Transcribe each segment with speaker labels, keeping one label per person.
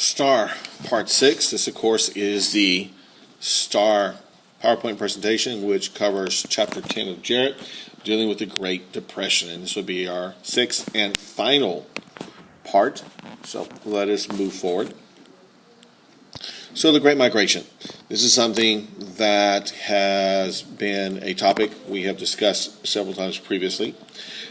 Speaker 1: STAAR Part 6. This, of course, is the STAAR PowerPoint presentation, which covers Chapter 10 of Jarrett, dealing with the Great Depression. And this would be our sixth and final part. So let us move forward. So the Great Migration. This is something that has been a topic we have discussed several times previously.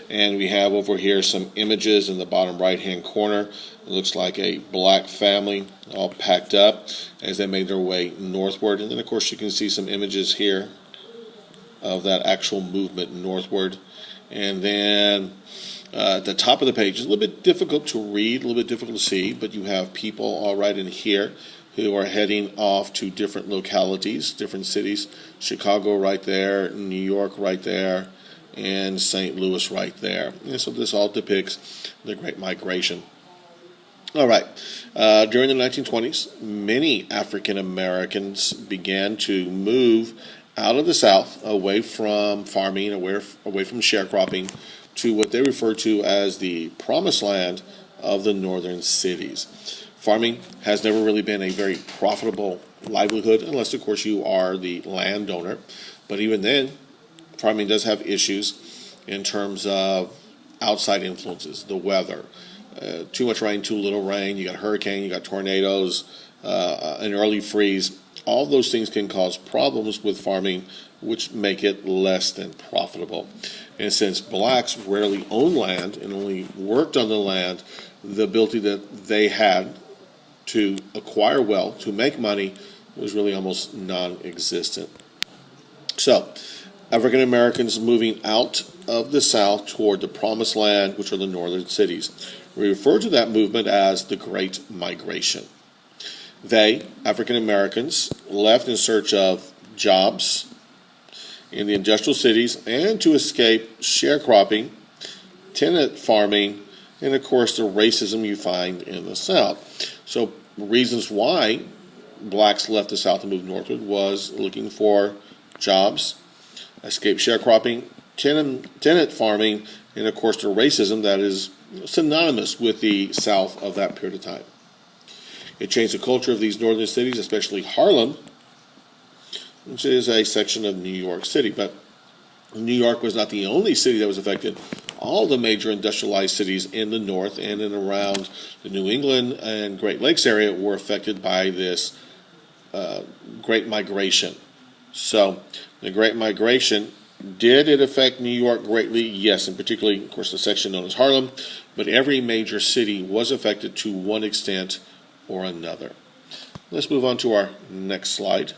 Speaker 1: And we have over here some images in the bottom right-hand corner. It looks like a black family all packed up as they made their way northward. And then, of course, you can see some images here of that actual movement northward. And then at the top of the page, it's a little bit difficult to read, a little bit difficult to see, but you have people all right in here who are heading off to different localities, different cities. Chicago right there, New York right there, and St. Louis right there. And so this all depicts the Great Migration. All right. During the 1920s, many African Americans began to move out of the South, away from farming, away from sharecropping, to what they refer to as the promised land of the northern cities. Farming has never really been a very profitable livelihood, unless, of course, you are the landowner. But even then, farming does have issues in terms of outside influences, the weather. Too much rain, too little rain, you got hurricane, you got tornadoes, an early freeze. All those things can cause problems with farming, which make it less than profitable. And since blacks rarely owned land and only worked on the land, the ability that they had to acquire wealth, to make money, was really almost non-existent. So, African Americans moving out of the South toward the promised land, which are the northern cities. We refer to that movement as the Great Migration. They, African Americans, left in search of jobs in the industrial cities and to escape sharecropping, tenant farming, and of course the racism you find in the South. So reasons why blacks left the South and moved northward was looking for jobs, escape sharecropping, tenant farming, and of course the racism that is synonymous with the South of that period of time. It changed the culture of these northern cities, especially Harlem, which is a section of New York City. But New York was not the only city that was affected. All the major industrialized cities in the north and in around the New England and Great Lakes area were affected by this Great Migration. So the Great Migration, did it affect New York greatly? Yes, and particularly, of course, the section known as Harlem. But every major city was affected to one extent or another. Let's move on to our next slide.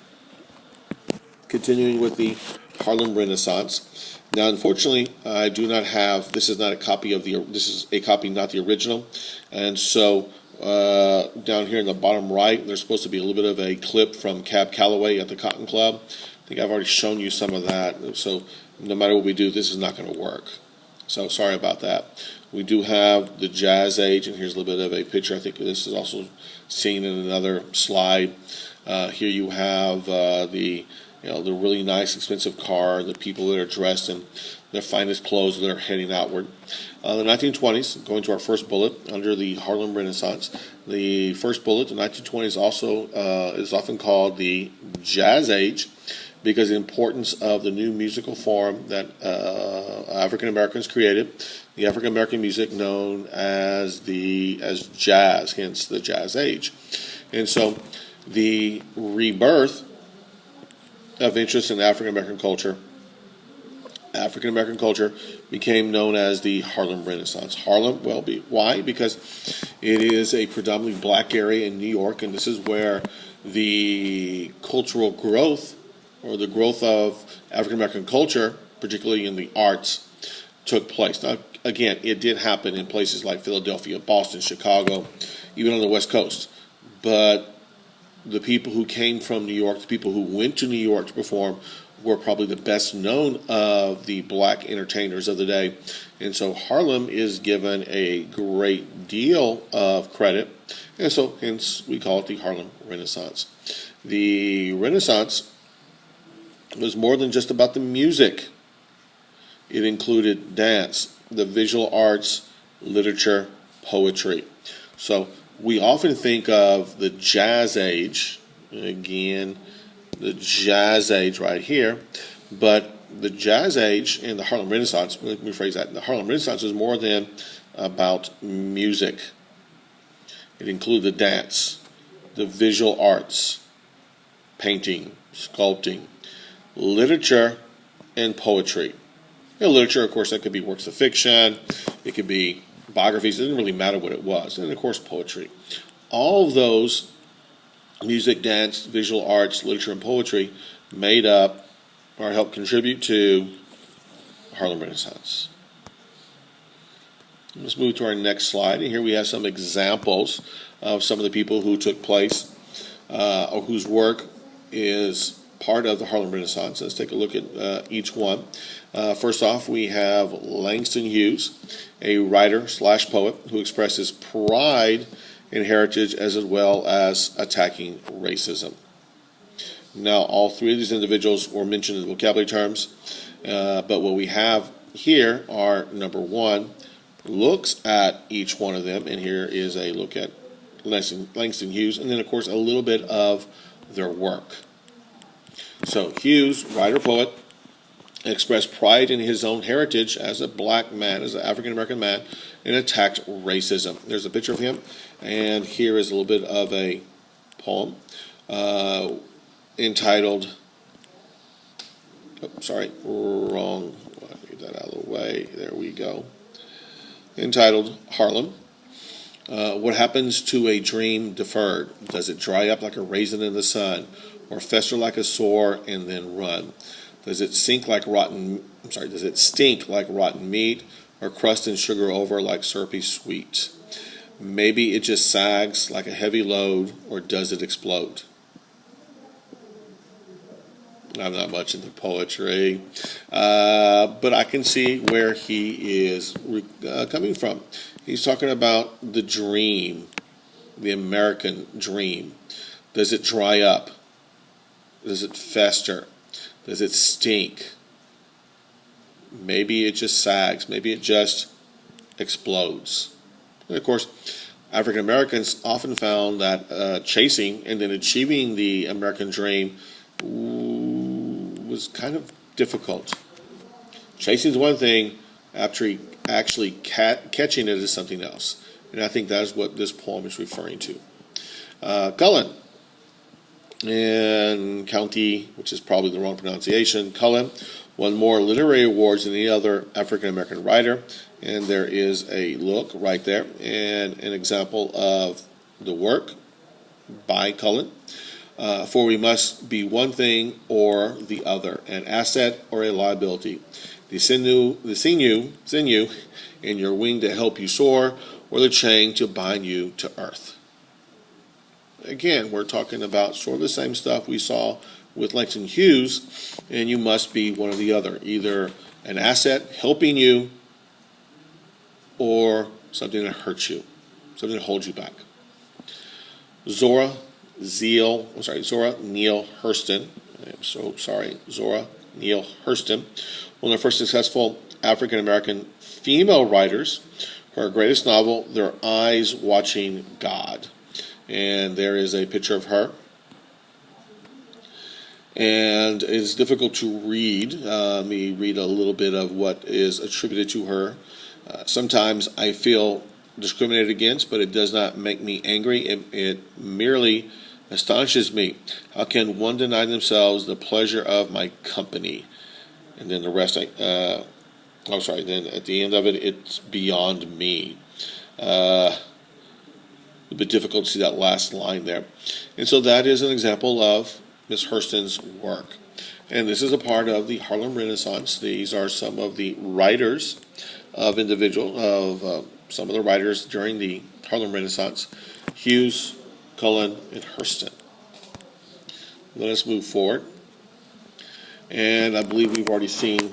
Speaker 1: Continuing with the Harlem Renaissance. Now, unfortunately, I do not have, this is not a copy of this is a copy, not the original. And so down here in the bottom right, there's supposed to be a little bit of a clip from Cab Calloway at the Cotton Club. I think I've already shown you some of that. So no matter what we do, this is not going to work. So sorry about that. We do have the Jazz Age, and here's a little bit of a picture. I think this is also seen in another slide. Here you have the really nice, expensive car, the people that are dressed in their finest clothes that are heading outward. The 1920s, going to our first bullet under the Harlem Renaissance. The first bullet, the 1920s, also is often called the Jazz Age, because the importance of the new musical form that African Americans created, the African American music known as jazz, hence the Jazz Age. And so the rebirth of interest in African American culture became known as the Harlem Renaissance. Harlem, why? Because it is a predominantly black area in New York, and this is where the cultural growth, or the growth of African American culture, particularly in the arts, took place. Now, again, it did happen in places like Philadelphia, Boston, Chicago, even on the West Coast. But the people who came from New York, the people who went to New York to perform, were probably the best known of the black entertainers of the day. And so Harlem is given a great deal of credit. And so hence we call it the Harlem Renaissance. The Renaissance was more than just about the music. It included dance, the visual arts, literature, poetry. So We often think of the Jazz Age, again, the Jazz Age right here, but the Jazz Age and the Harlem Renaissance, let me rephrase that, the Harlem Renaissance was more than about music. It included the dance, the visual arts, painting, sculpting, literature, and poetry. Literature, of course, that could be works of fiction, it could be biographies, it didn't really matter what it was, and of course poetry. All of those, music, dance, visual arts, literature, and poetry, made up or helped contribute to Harlem Renaissance. Let's move to our next slide, and here we have some examples of some of the people who took place or whose work is part of the Harlem Renaissance. Let's take a look at each one. First off, we have Langston Hughes, a writer/poet who expresses pride in heritage as well as attacking racism. Now, all three of these individuals were mentioned in vocabulary terms, but what we have here are, number one, looks at each one of them, and here is a look at Langston Hughes, and then, of course, a little bit of their work. So, Hughes, writer-poet, expressed pride in his own heritage as a black man, as an African-American man, and attacked racism. There's a picture of him, and here is a little bit of a poem entitled, get that out of the way, there we go, entitled Harlem. What happens to a dream deferred? Does it dry up like a raisin in the sun, or fester like a sore and then run? Does it stink like rotten meat, or crust and sugar over like syrupy sweet? Maybe it just sags like a heavy load, or does it explode? I'm not much into poetry, but I can see where he is coming from. He's talking about the dream, the American dream. Does it dry up? Does it fester? Does it stink? Maybe it just sags. Maybe it just explodes. And of course, African Americans often found that chasing and then achieving the American dream was kind of difficult. Chasing is one thing, actually catching it is something else. And I think that is what this poem is referring to. Cullen and County, which is probably the wrong pronunciation, Cullen won more literary awards than any other African-American writer. And there is a look right there and an example of the work by Cullen. For we must be one thing or the other, an asset or a liability. The sinew in your wing to help you soar, or the chain to bind you to earth. Again, we're talking about sort of the same stuff we saw with Langston Hughes, and you must be one or the other, either an asset helping you or something that hurts you, something that holds you back. Zora Neale Hurston, Zora Neale Hurston, one of the first successful African-American female writers. Her greatest novel, Their Eyes Watching God. And there is a picture of her. And it's difficult to read. Let me read a little bit of what is attributed to her. Sometimes I feel discriminated against, but it does not make me angry. It merely astonishes me. How can one deny themselves the pleasure of my company? And then the rest, then at the end of it, it's beyond me. A bit difficult to see that last line there. And so that is an example of Miss Hurston's work. And this is a part of the Harlem Renaissance. These are some of the writers of some of the writers during the Harlem Renaissance: Hughes, Cullen, and Hurston. Let us move forward. And I believe we've already seen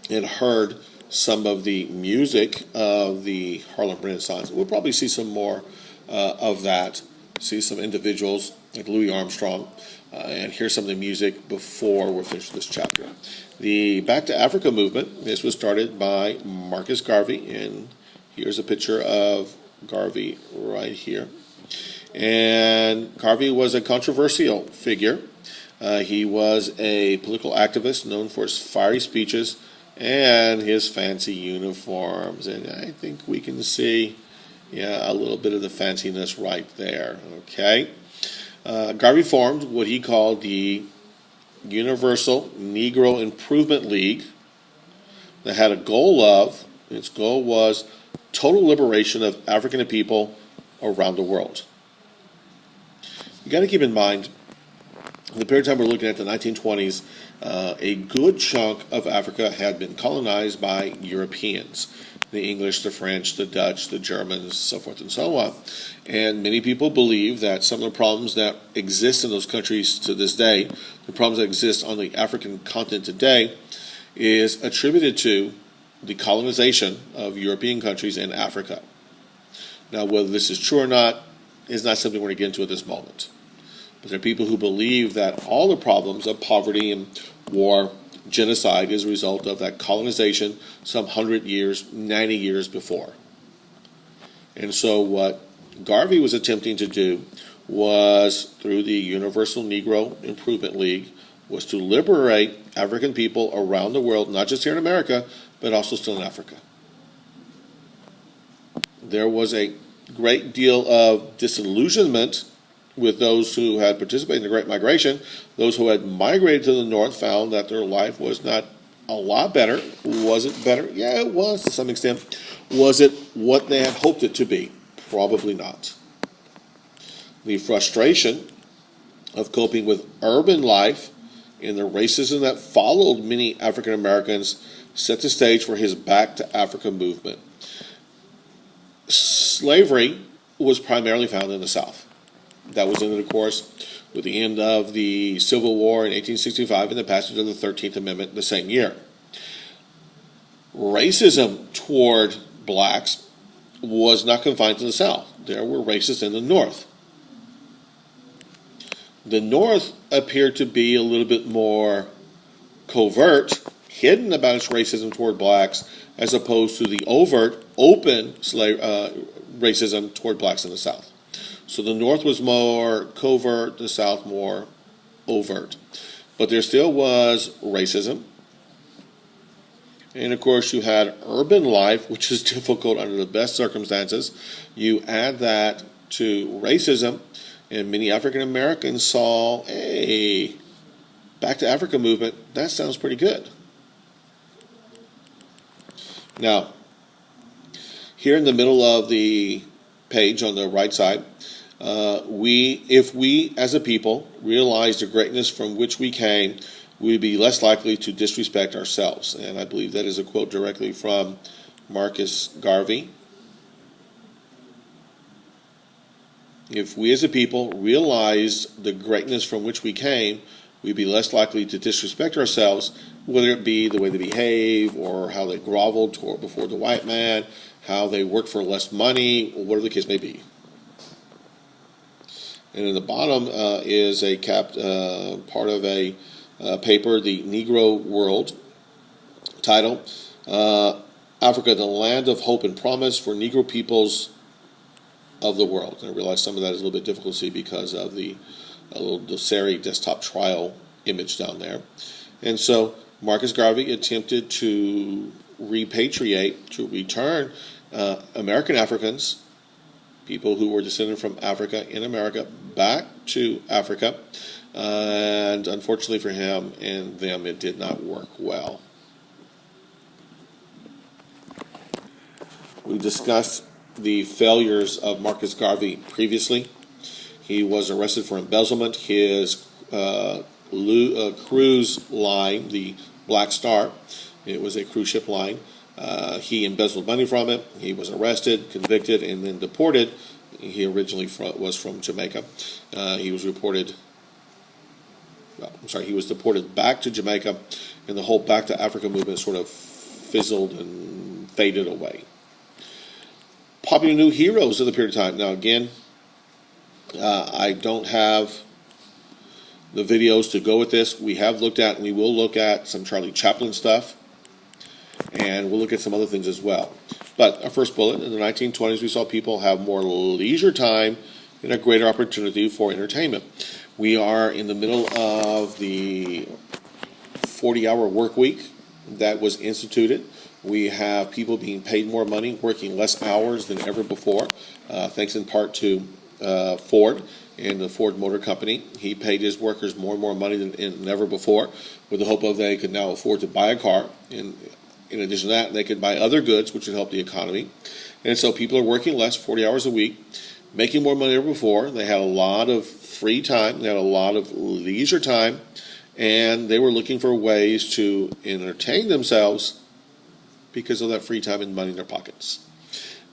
Speaker 1: and heard some of the music of the Harlem Renaissance. We'll probably see some more of that. See some individuals like Louis Armstrong, and hear some of the music before we're finished this chapter. The Back to Africa movement, this was started by Marcus Garvey, and here's a picture of Garvey right here. And Garvey was a controversial figure. He was a political activist known for his fiery speeches and his fancy uniforms. And I think we can see, a little bit of the fanciness right there. Okay. Garvey formed what he called the Universal Negro Improvement League that had its goal was total liberation of African people around the world. You got to keep in mind, in the period of time we're looking at, the 1920s, a good chunk of Africa had been colonized by Europeans. The English, the French, the Dutch, the Germans, so forth and so on. And many people believe that some of the problems that exist in those countries to this day, the problems that exist on the African continent today, is attributed to the colonization of European countries in Africa. Now, whether this is true or not is not something we're going to get into at this moment. But there are people who believe that all the problems of poverty and war, genocide, is a result of that colonization some 100 years, 90 years before. And so what Garvey was attempting to do was, through the Universal Negro Improvement League, was to liberate African people around the world, not just here in America, but also still in Africa. There was a great deal of disillusionment with those who had participated in the Great Migration. Those who had migrated to the North found that their life was not a lot better. Was it better? Yeah, it was to some extent. Was it what they had hoped it to be? Probably not. The frustration of coping with urban life and the racism that followed many African Americans set the stage for his Back to Africa movement. Slavery was primarily found in the South. That was ended, of course, with the end of the Civil War in 1865 and the passage of the 13th Amendment the same year. Racism toward blacks was not confined to the South. There were racists in the North. The North appeared to be a little bit more covert, hidden about its racism toward blacks, as opposed to the overt, open racism toward blacks in the South. So the North was more covert, the South more overt. But there still was racism. And of course you had urban life, which is difficult under the best circumstances. You add that to racism, and many African Americans saw, hey, Back to Africa movement, that sounds pretty good. Now, here in the middle of the page on the right side, if we as a people realize the greatness from which we came, we'd be less likely to disrespect ourselves. And I believe that is a quote directly from Marcus Garvey. If we as a people realize the greatness from which we came, we'd be less likely to disrespect ourselves, whether it be the way they behave or how they groveled before the white man, how they worked for less money, or whatever the case may be. And in the bottom is a part of a paper, The Negro World, title, Africa, the Land of Hope and Promise for Negro Peoples of the World. And I realize some of that is a little bit difficult to see because of the little Sari desktop trial image down there. And so Marcus Garvey attempted to repatriate, to return American Africans, people who were descended from Africa in America, back to Africa. And unfortunately for him and them, it did not work well. We discussed the failures of Marcus Garvey previously. He was arrested for embezzlement. His cruise line, the Black Star, it was a cruise ship line. He embezzled money from it. He was arrested, convicted, and then deported. He originally was from Jamaica. He was deported back to Jamaica, and the whole Back to Africa movement sort of fizzled and faded away. Popular new heroes of the period of time. Now, again, I don't have the videos to go with this. We will look at some Charlie Chaplin stuff, and we'll look at some other things as well. But our first bullet, in the 1920s, we saw people have more leisure time and a greater opportunity for entertainment. We are in the middle of the 40-hour work week that was instituted. We have people being paid more money, working less hours than ever before, thanks in part to Ford and the Ford Motor Company. He paid his workers more and more money than ever before, with the hope of they could now afford to buy a car. And in addition to that, they could buy other goods, which would help the economy. And so people are working less, 40 hours a week, making more money than ever before. They had a lot of free time. They had a lot of leisure time. And they were looking for ways to entertain themselves because of that free time and money in their pockets.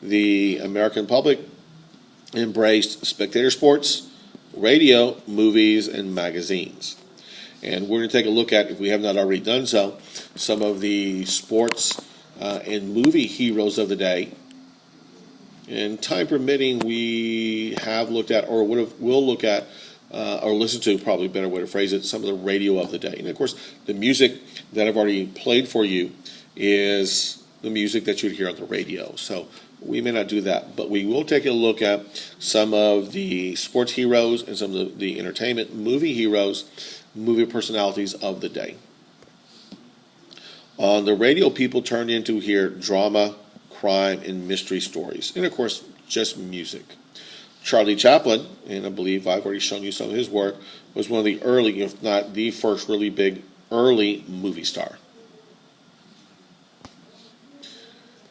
Speaker 1: The American public embraced spectator sports, radio, movies, and magazines. And we're going to take a look at, if we have not already done so, some of the sports and movie heroes of the day. And time permitting, we have looked at, or will look at, or listen to, probably a better way to phrase it, some of the radio of the day. And of course, the music that I've already played for you is the music that you'd hear on the radio. So we may not do that, but we will take a look at some of the sports heroes and some of the entertainment movie heroes, movie personalities of the day. On the radio, people turned in to hear drama, crime, and mystery stories. And of course, just music. Charlie Chaplin, and I believe I've already shown you some of his work, was one of the early, if not the first really big early movie star.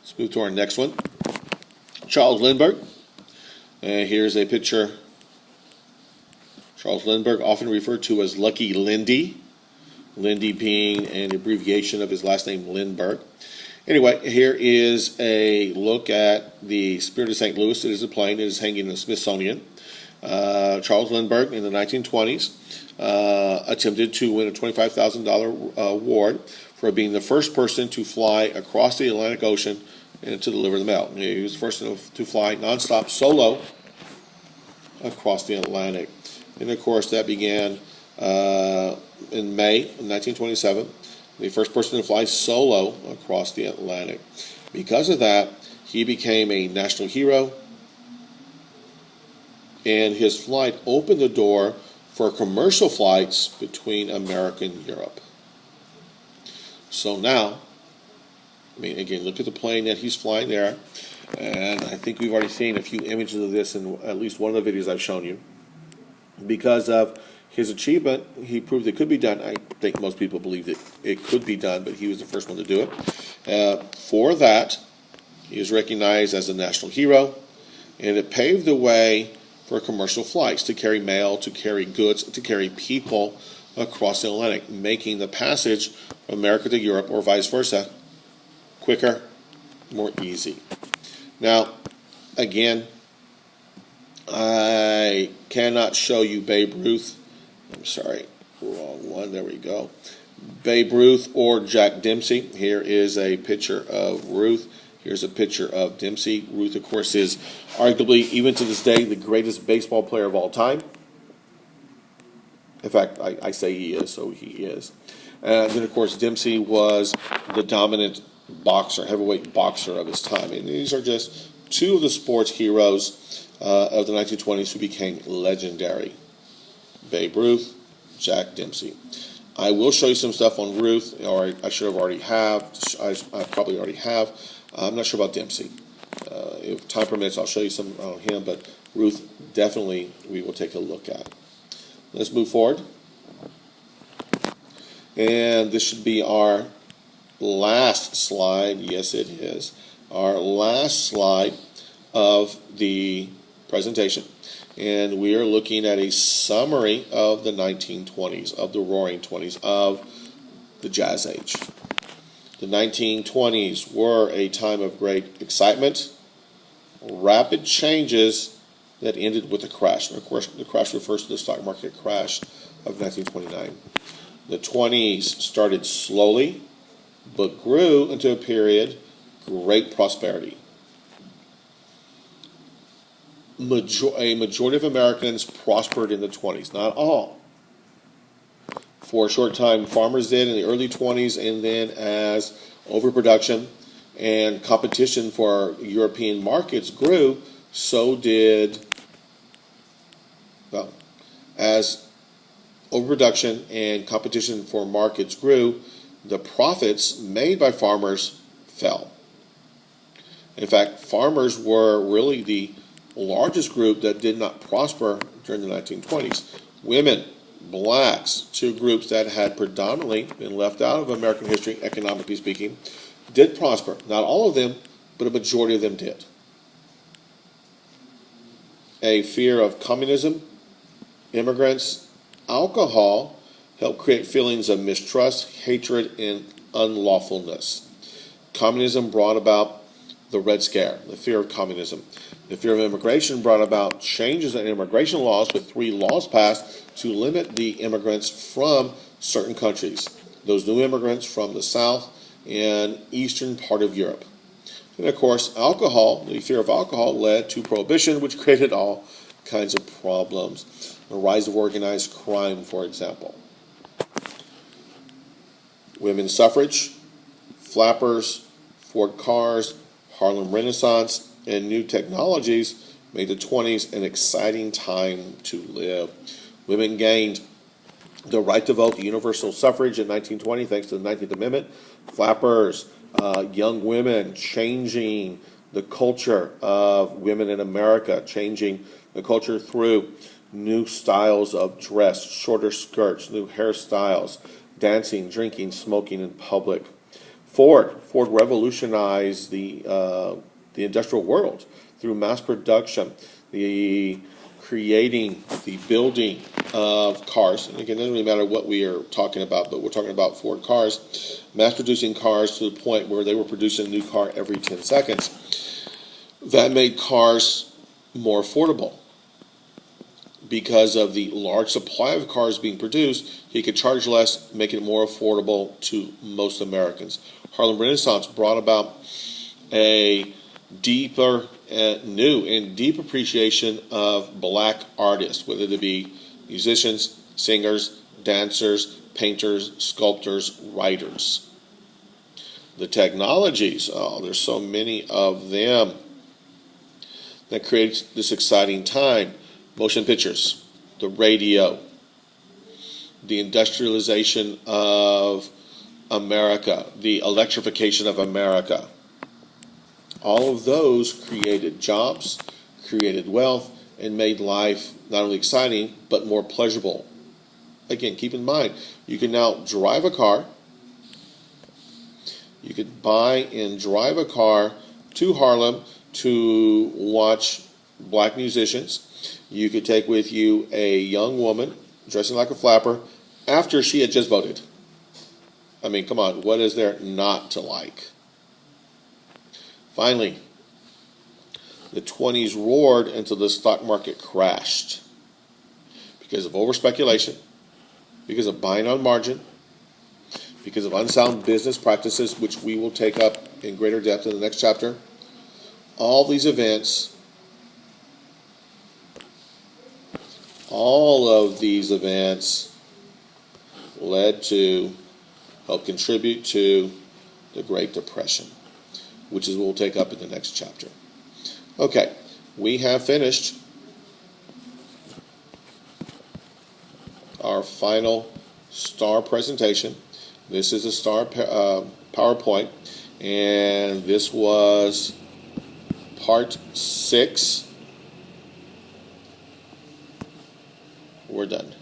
Speaker 1: Let's move to our next one. Charles Lindbergh. And here's a picture. Charles Lindbergh, often referred to as Lucky Lindy. Lindy being an abbreviation of his last name, Lindbergh. Anyway, here is a look at the Spirit of St. Louis. It is a plane. It is hanging in the Smithsonian. Charles Lindbergh, in the 1920s, attempted to win a $25,000 award for being the first person to fly across the Atlantic Ocean and to deliver the mail. He was the first to fly nonstop solo across the Atlantic. And of course, that began in May of 1927. The first person to fly solo across the Atlantic. Because of that, he became a national hero, and his flight opened the door for commercial flights between America and Europe. So now, I mean, again, look at the plane that he's flying there, and I think we've already seen a few images of this in at least one of the videos I've shown you. Because of his achievement, he proved it could be done. I think most people believe that it could be done, but he was the first one to do it. For that, he was recognized as a national hero, and it paved the way for commercial flights to carry mail, to carry goods, to carry people across the Atlantic, making the passage from America to Europe or vice versa quicker, more easy. Now, again, I cannot show you Babe Ruth. I'm sorry, wrong one. There we go. Babe Ruth or Jack Dempsey. Here is a picture of Ruth. Here's a picture of Dempsey. Ruth, of course, is arguably, even to this day, the greatest baseball player of all time. In fact, I say he is, so he is. And then, of course, Dempsey was the dominant boxer, heavyweight boxer of his time. And these are just two of the sports heroes of the 1920s who became legendary. Babe Ruth, Jack Dempsey. I will show you some stuff on Ruth, or I should have already have. I probably already have. I'm not sure about Dempsey. If time permits, I'll show you some on him, but Ruth, definitely we will take a look at. Let's move forward. And this should be our last slide. Yes, it is. Our last slide of the presentation. And we are looking at a summary of the 1920s, of the Roaring '20s, of the Jazz Age. The 1920s were a time of great excitement, rapid changes that ended with a crash. And of course, the crash refers to the stock market crash of 1929. The 20s started slowly, but grew into a period of great prosperity. A majority of Americans prospered in the 20s, not all. For a short time, farmers did in the early 20s, and then as overproduction and competition for European markets grew, so did, well, as overproduction and competition for markets grew, the profits made by farmers fell. In fact, farmers were really the largest group that did not prosper during the 1920s. Women, blacks, two groups that had predominantly been left out of American history, economically speaking, did prosper. Not all of them, but a majority of them did. A fear of communism, immigrants, alcohol helped create feelings of mistrust, hatred, and unlawfulness. Communism brought about the Red Scare, the fear of communism. The fear of immigration brought about changes in immigration laws, with 3 laws passed to limit the immigrants from certain countries. Those new immigrants from the South and eastern part of Europe. And of course, alcohol, the fear of alcohol led to prohibition, which created all kinds of problems. The rise of organized crime, for example. Women's suffrage, flappers, Ford cars, Harlem Renaissance, and new technologies made the 20s an exciting time to live. Women gained the right to vote, universal suffrage in 1920 thanks to the 19th Amendment. Flappers, young women changing the culture of women in America, changing the culture through new styles of dress, shorter skirts, new hairstyles, dancing, drinking, smoking in public. Ford revolutionized the industrial world through mass production, the creating, the building of cars. And again, it doesn't really matter what we are talking about, but we're talking about Ford cars, mass producing cars to the point where they were producing a new car every 10 seconds. That made cars more affordable. Because of the large supply of cars being produced, he could charge less, make it more affordable to most Americans. Harlem Renaissance brought about a deeper, new and deep appreciation of black artists, whether they be musicians, singers, dancers, painters, sculptors, writers. The technologies, there's so many of them that creates this exciting time. Motion pictures, the radio, the industrialization of America, the electrification of America. All of those created jobs, created wealth, and made life not only exciting, but more pleasurable. Again, keep in mind, you can now drive a car. You could buy and drive a car to Harlem to watch black musicians. You could take with you a young woman dressing like a flapper after she had just voted. I mean, come on, what is there not to like? Finally, the 20s roared until the stock market crashed because of overspeculation, because of buying on margin, because of unsound business practices, which we will take up in greater depth in the next chapter. All these events, all of these events led to, help contribute to the Great Depression, which is what we'll take up in the next chapter. Okay, we have finished our final STAAR presentation. This is a STAAR PowerPoint, and this was part 6. We're done.